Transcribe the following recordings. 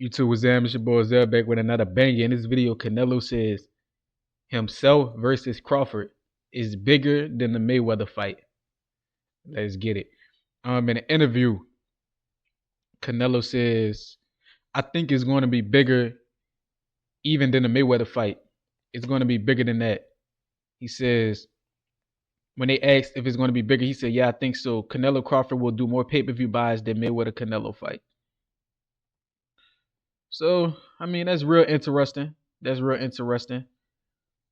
YouTube was Zam, it's your boy Zell back with another banger. In this video, Canelo says himself versus Crawford is bigger than the Mayweather fight. Let's get it. In an interview, Canelo says, I think it's going to be bigger even than the Mayweather fight. It's going to be bigger than that. He says, when they asked if it's going to be bigger, he said, yeah, I think so. Canelo Crawford will do more pay-per-view buys than Mayweather Canelo fight. So, I mean, that's real interesting. That's real interesting.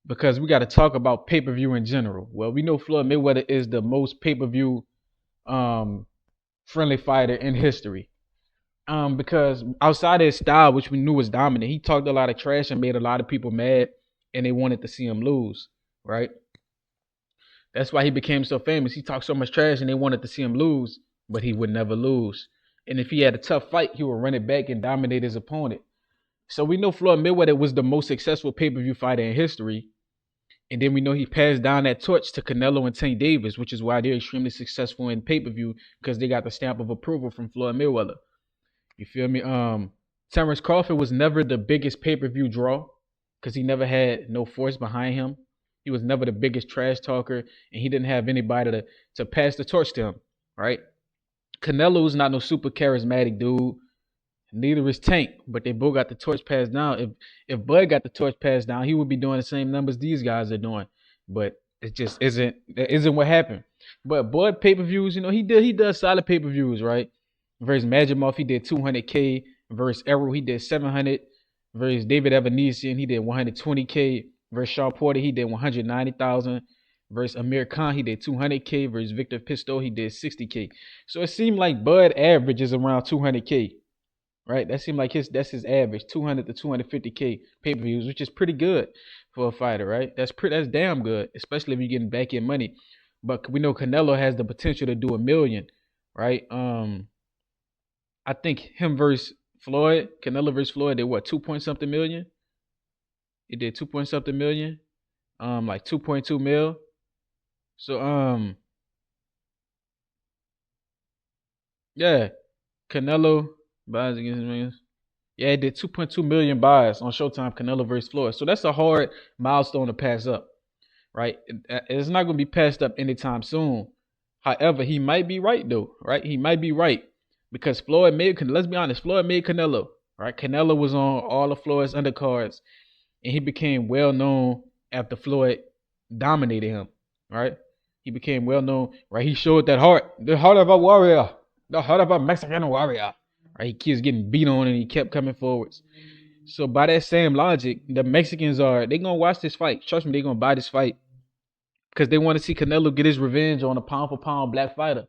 Because we got to talk about pay-per-view in general. Well, we know Floyd Mayweather is the most pay-per-view um, friendly fighter in history. Because outside of his style, which we knew was dominant, he talked a lot of trash and made a lot of people mad, and they wanted to see him lose, right? That's why he became so famous. He talked so much trash, and they wanted to see him lose, but he would never lose. And if he had a tough fight, he would run it back and dominate his opponent. So we know Floyd Mayweather was the most successful pay-per-view fighter in history. And then we know he passed down that torch to Canelo and Tank Davis, which is why they're extremely successful in pay-per-view, because they got the stamp of approval from Floyd Mayweather. You feel me? Terrence Crawford was never the biggest pay-per-view draw because he never had no force behind him. He was never the biggest trash talker, and he didn't have anybody to pass the torch to him, right? Canelo's not no super charismatic dude. Neither is Tank, but they both got the torch passed down. If Bud got the torch passed down, he would be doing the same numbers these guys are doing. But it just isn't what happened. But Bud pay-per-views, he does solid pay-per-views, right? Versus Majimov, he did 200K. Versus Errol, he did 700. Versus David Evanesian, he did 120K. Versus Shaw Porter, he did 190,000. Versus Amir Khan, he did 200K. Versus Victor Pistol, he did 60K. So it seemed like Bud average is around 200K. Right, that seemed like that's his average, 200 to 250K pay-per-views, which is pretty good for a fighter, right? That's damn good, especially if you're getting back in money. But we know Canelo has the potential to do 1 million, right? I think him versus Floyd, Canelo versus Floyd, they what 2 point something million? It did 2 point something million, like 2.2 mil. So yeah, Canelo buys against millions. Yeah, it did 2.2 million buys on Showtime, Canelo versus Floyd. So that's a hard milestone to pass up, right? It's not going to be passed up anytime soon. However, he might be right though, right? He might be right because Floyd made. Let's be honest, Floyd made Canelo, right? Canelo was on all of Floyd's undercards, and he became well known after Floyd dominated him, right? He became well known, right? He showed that heart, the heart of a warrior, the heart of a Mexican warrior. Right? He keeps getting beat on and he kept coming forwards. So by that same logic, the Mexicans they gonna watch this fight. Trust me, they gonna buy this fight because they want to see Canelo get his revenge on a pound for pound black fighter.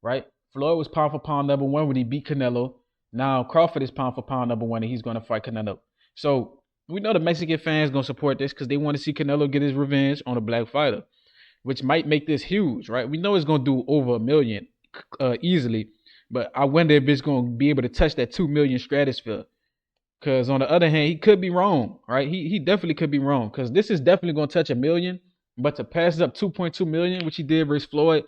Right? Floyd was pound for pound number one when he beat Canelo. Now Crawford is pound for pound number one and he's gonna fight Canelo. So we know the Mexican fans gonna support this because they want to see Canelo get his revenge on a black fighter, which might make this huge. Right? We know it's gonna do over 1 million easily. But I wonder if it's going to be able to touch that 2 million stratosphere. Because on the other hand, he could be wrong, right? He definitely could be wrong. Because this is definitely going to touch 1 million. But to pass up 2.2 million, which he did versus Floyd,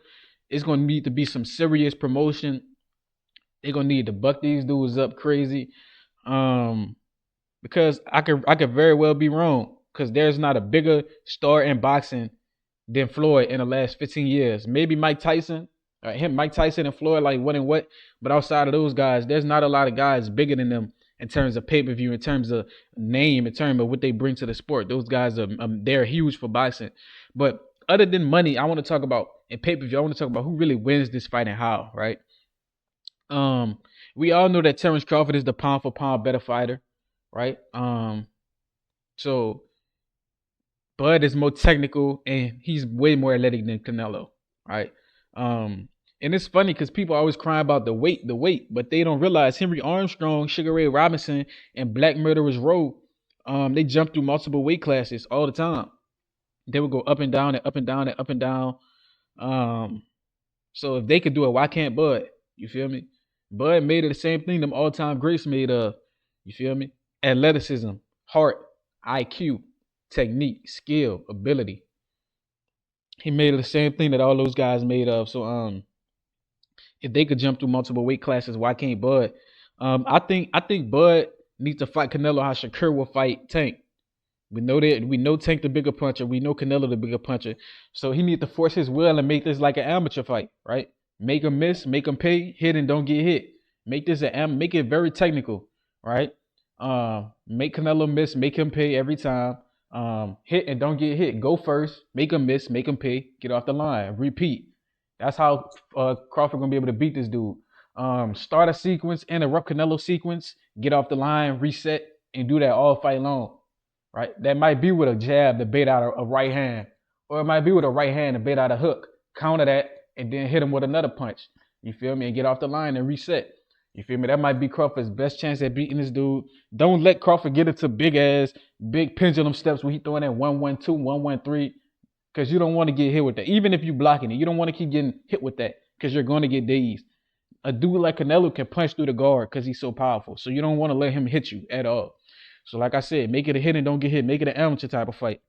it's going to need to be some serious promotion. They're going to need to buck these dudes up crazy. Because I could very well be wrong. Because there's not a bigger star in boxing than Floyd in the last 15 years. Maybe Mike Tyson. Mike Tyson and Floyd, like what and what. But outside of those guys, there's not a lot of guys bigger than them in terms of pay-per-view, in terms of name, in terms of what they bring to the sport. Those guys they're huge for boxing. But other than money, I want to talk about in pay-per-view. I want to talk about who really wins this fight and how. Right? We all know that Terrence Crawford is the pound for pound better fighter. Right? So Bud is more technical and he's way more athletic than Canelo. Right? And it's funny because people always cry about the weight, but they don't realize Henry Armstrong, Sugar Ray Robinson, and Black Murderers Row, they jump through multiple weight classes all the time. They would go up and down and up and down and up and down. So if they could do it, why can't Bud? You feel me? Bud made it the same thing them all-time greats made of. You feel me? Athleticism, heart, IQ, technique, skill, ability. He made it the same thing that all those guys made of. So if they could jump through multiple weight classes, why can't Bud? I think Bud needs to fight Canelo how Shakur will fight Tank. We know that. We know Tank the bigger puncher. We know Canelo the bigger puncher. So he needs to force his will and make this like an amateur fight, right? Make him miss, make him pay, hit and don't get hit. Make this make it very technical, right? Make Canelo miss, make him pay every time. Hit and don't get hit. Go first, make him miss, make him pay, get off the line, repeat. That's how Crawford gonna be able to beat this dude. Start a sequence, interrupt Canelo sequence, get off the line, reset, and do that all fight long. Right? That might be with a jab to bait out a right hand, or it might be with a right hand to bait out a hook. Counter that and then hit him with another punch. You feel me? And get off the line and reset. You feel me? That might be Crawford's best chance at beating this dude. Don't let Crawford get into big pendulum steps where he throwing that 1-1-2, 1-1-3, because you don't want to get hit with that. Even if you blocking it, you don't want to keep getting hit with that because you're going to get dazed. A dude like Canelo can punch through the guard because he's so powerful. So you don't want to let him hit you at all. So like I said, make it a hit and don't get hit. Make it an amateur type of fight.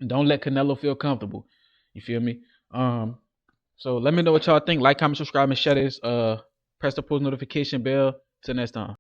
Don't let Canelo feel comfortable. You feel me? So let me know what y'all think. Like, comment, subscribe, and share this. Press the post notification bell. Till next time.